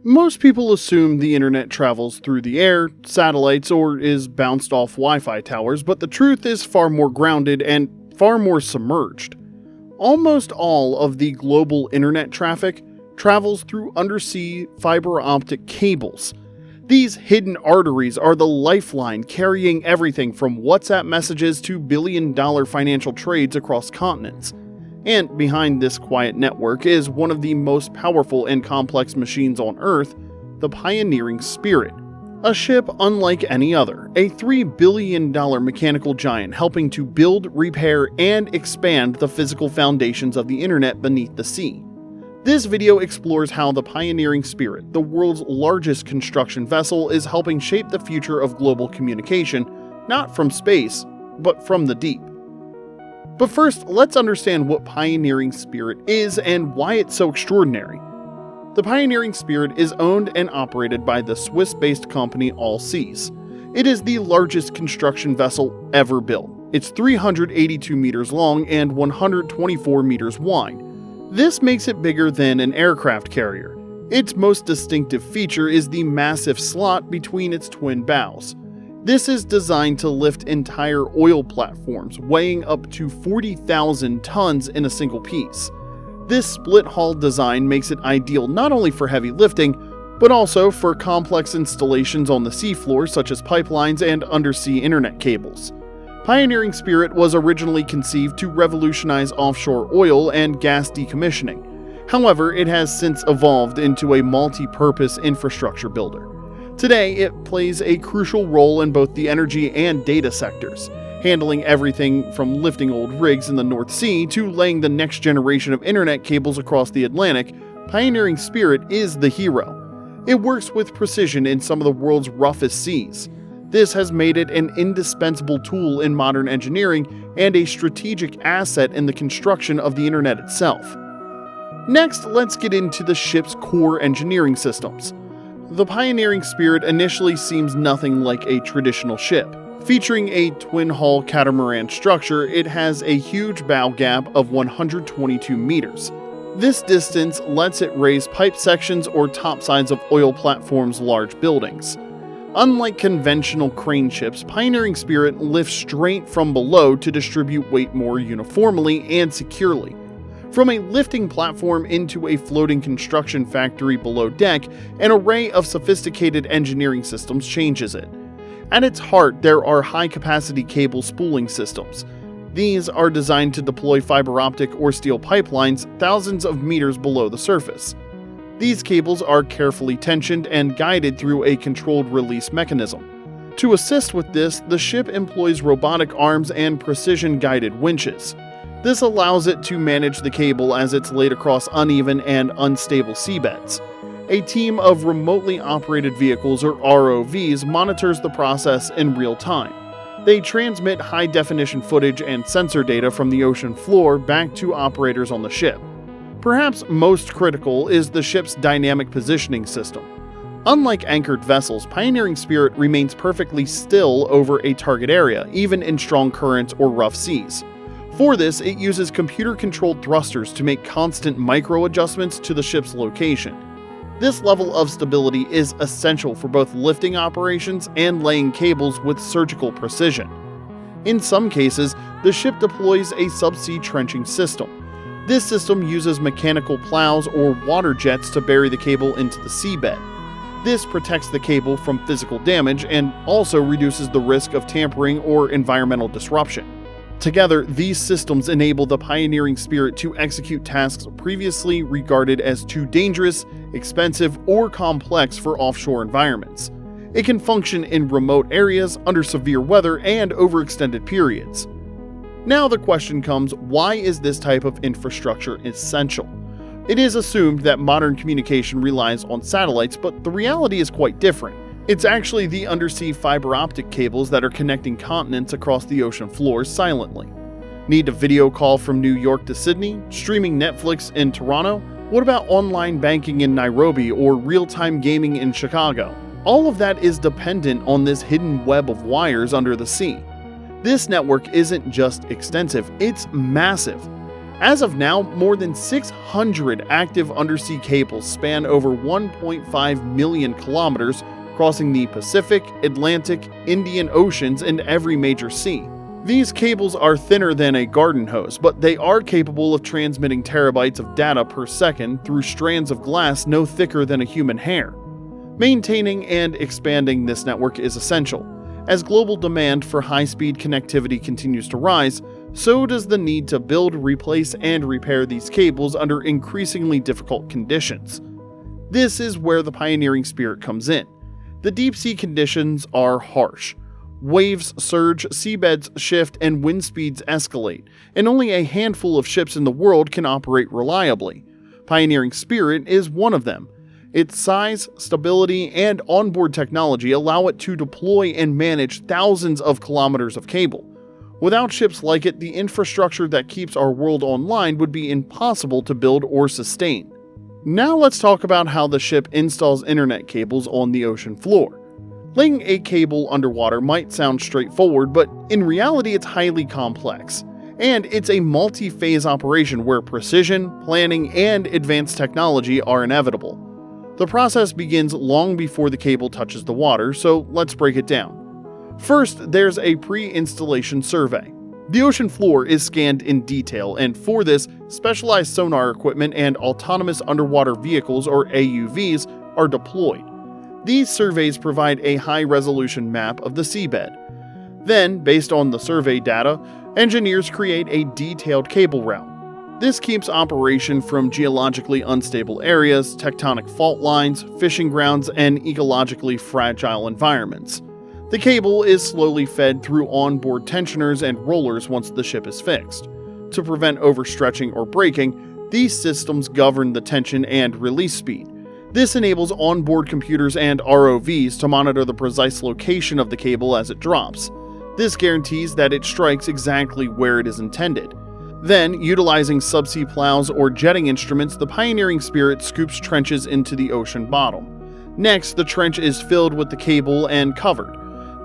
Most people assume the internet travels through the air, satellites, or is bounced off Wi-Fi towers, but the truth is far more grounded and far more submerged. Almost all of the global internet traffic travels through undersea fiber optic cables. These hidden arteries are the lifeline carrying everything from WhatsApp messages to billion-dollar financial trades across continents. And behind this quiet network is one of the most powerful and complex machines on Earth, the Pioneering Spirit. A ship unlike any other, a $3 billion mechanical giant helping to build, repair, and expand the physical foundations of the internet beneath the sea. This video explores how the Pioneering Spirit, the world's largest construction vessel, is helping shape the future of global communication, not from space, but from the deep. But first, let's understand what Pioneering Spirit is and why it's so extraordinary. The Pioneering Spirit is owned and operated by the Swiss-based company Allseas. It is the largest construction vessel ever built. It's 382 meters long and 124 meters wide. This makes it bigger than an aircraft carrier. Its most distinctive feature is the massive slot between its twin bows. This is designed to lift entire oil platforms, weighing up to 40,000 tons in a single piece. This split-hull design makes it ideal not only for heavy lifting, but also for complex installations on the seafloor such as pipelines and undersea internet cables. Pioneering Spirit was originally conceived to revolutionize offshore oil and gas decommissioning. However, it has since evolved into a multi-purpose infrastructure builder. Today, it plays a crucial role in both the energy and data sectors, handling everything from lifting old rigs in the North Sea to laying the next generation of internet cables across the Atlantic. Pioneering Spirit is the hero. It works with precision in some of the world's roughest seas. This has made it an indispensable tool in modern engineering and a strategic asset in the construction of the internet itself. Next, let's get into the ship's core engineering systems. The Pioneering Spirit initially seems nothing like a traditional ship. Featuring a twin-hull catamaran structure, it has a huge bow gap of 122 meters. This distance lets it raise pipe sections or topsides of oil platforms' large buildings. Unlike conventional crane ships, Pioneering Spirit lifts straight from below to distribute weight more uniformly and securely. From a lifting platform into a floating construction factory below deck, an array of sophisticated engineering systems changes it. At its heart, there are high-capacity cable spooling systems. These are designed to deploy fiber optic or steel pipelines thousands of meters below the surface. These cables are carefully tensioned and guided through a controlled release mechanism. To assist with this, the ship employs robotic arms and precision-guided winches. This allows it to manage the cable as it's laid across uneven and unstable seabeds. A team of remotely operated vehicles, or ROVs, monitors the process in real time. They transmit high-definition footage and sensor data from the ocean floor back to operators on the ship. Perhaps most critical is the ship's dynamic positioning system. Unlike anchored vessels, Pioneering Spirit remains perfectly still over a target area, even in strong currents or rough seas. For this, it uses computer-controlled thrusters to make constant micro-adjustments to the ship's location. This level of stability is essential for both lifting operations and laying cables with surgical precision. In some cases, the ship deploys a subsea trenching system. This system uses mechanical plows or water jets to bury the cable into the seabed. This protects the cable from physical damage and also reduces the risk of tampering or environmental disruption. Together, these systems enable the Pioneering Spirit to execute tasks previously regarded as too dangerous, expensive, or complex for offshore environments. It can function in remote areas, under severe weather, and over extended periods. Now the question comes, why is this type of infrastructure essential? It is assumed that modern communication relies on satellites, but the reality is quite different. It's actually the undersea fiber optic cables that are connecting continents across the ocean floors silently. Need a video call from New York to Sydney? Streaming Netflix in Toronto? What about online banking in Nairobi or real-time gaming in Chicago? All of that is dependent on this hidden web of wires under the sea. This network isn't just extensive, it's massive. As of now, more than 600 active undersea cables span over 1.5 million kilometers, crossing the Pacific, Atlantic, Indian Oceans, and every major sea. These cables are thinner than a garden hose, but they are capable of transmitting terabytes of data per second through strands of glass no thicker than a human hair. Maintaining and expanding this network is essential. As global demand for high-speed connectivity continues to rise, so does the need to build, replace, and repair these cables under increasingly difficult conditions. This is where the pioneering spirit comes in. The deep-sea conditions are harsh. Waves surge, seabeds shift, and wind speeds escalate, and only a handful of ships in the world can operate reliably. Pioneering Spirit is one of them. Its size, stability, and onboard technology allow it to deploy and manage thousands of kilometers of cable. Without ships like it, the infrastructure that keeps our world online would be impossible to build or sustain. Now let's talk about how the ship installs internet cables on the ocean floor. Laying a cable underwater might sound straightforward, but in reality it's highly complex. And it's a multi-phase operation where precision, planning, and advanced technology are inevitable. The process begins long before the cable touches the water, so let's break it down. First, there's a pre-installation survey. The ocean floor is scanned in detail, and for this, specialized sonar equipment and autonomous underwater vehicles, or AUVs, are deployed. These surveys provide a high-resolution map of the seabed. Then, based on the survey data, engineers create a detailed cable route. This keeps operation from geologically unstable areas, tectonic fault lines, fishing grounds, and ecologically fragile environments. The cable is slowly fed through onboard tensioners and rollers once the ship is fixed. To prevent overstretching or breaking, these systems govern the tension and release speed. This enables onboard computers and ROVs to monitor the precise location of the cable as it drops. This guarantees that it strikes exactly where it is intended. Then, utilizing subsea plows or jetting instruments, the pioneering Spirit scoops trenches into the ocean bottom. Next, the trench is filled with the cable and covered.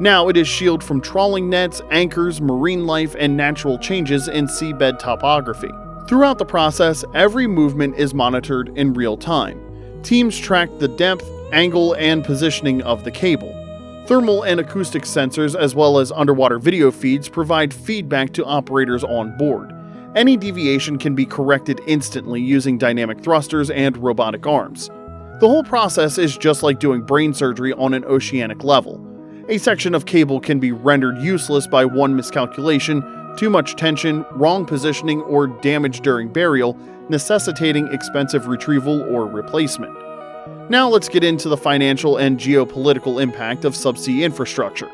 Now it is shielded from trawling nets, anchors, marine life, and natural changes in seabed topography. Throughout the process, every movement is monitored in real time. Teams track the depth, angle, and positioning of the cable. Thermal and acoustic sensors, as well as underwater video feeds, provide feedback to operators on board. Any deviation can be corrected instantly using dynamic thrusters and robotic arms. The whole process is just like doing brain surgery on an oceanic level. A section of cable can be rendered useless by one miscalculation, too much tension, wrong positioning, or damage during burial, necessitating expensive retrieval or replacement. Now let's get into the financial and geopolitical impact of subsea infrastructure.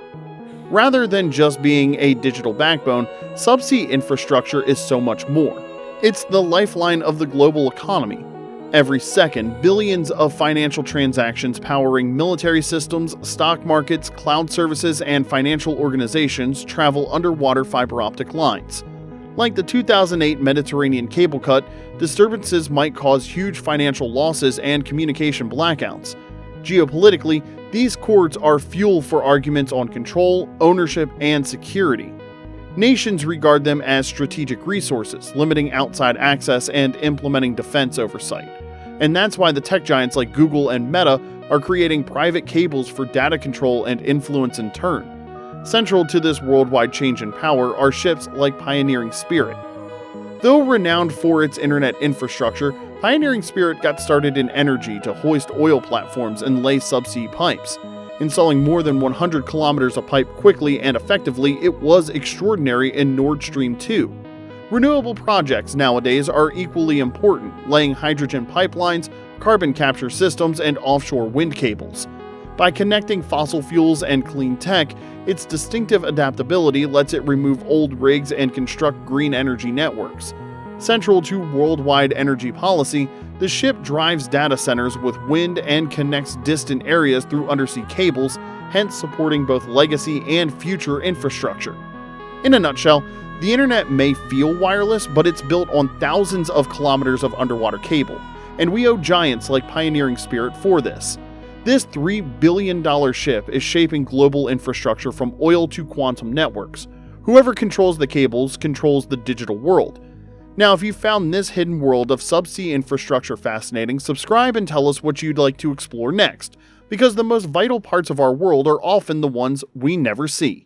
Rather than just being a digital backbone, subsea infrastructure is so much more. It's the lifeline of the global economy. Every second, billions of financial transactions powering military systems, stock markets, cloud services, and financial organizations travel underwater fiber optic lines. Like the 2008 Mediterranean cable cut, disturbances might cause huge financial losses and communication blackouts. Geopolitically, these cords are fuel for arguments on control, ownership, and security. Nations regard them as strategic resources, limiting outside access and implementing defense oversight. And that's why the tech giants like Google and Meta are creating private cables for data control and influence in turn. Central to this worldwide change in power are ships like Pioneering Spirit. Though renowned for its internet infrastructure, Pioneering Spirit got started in energy to hoist oil platforms and lay subsea pipes. Installing more than 100 kilometers of pipe quickly and effectively, it was extraordinary in Nord Stream 2. Renewable projects nowadays are equally important, laying hydrogen pipelines, carbon capture systems, and offshore wind cables. By connecting fossil fuels and clean tech, its distinctive adaptability lets it remove old rigs and construct green energy networks. Central to worldwide energy policy, the ship drives data centers with wind and connects distant areas through undersea cables, hence supporting both legacy and future infrastructure. In a nutshell, the internet may feel wireless, but it's built on thousands of kilometers of underwater cable, and we owe giants like Pioneering Spirit for this. This $3 billion ship is shaping global infrastructure from oil to quantum networks. Whoever controls the cables controls the digital world. Now, if you found this hidden world of subsea infrastructure fascinating, subscribe and tell us what you'd like to explore next, because the most vital parts of our world are often the ones we never see.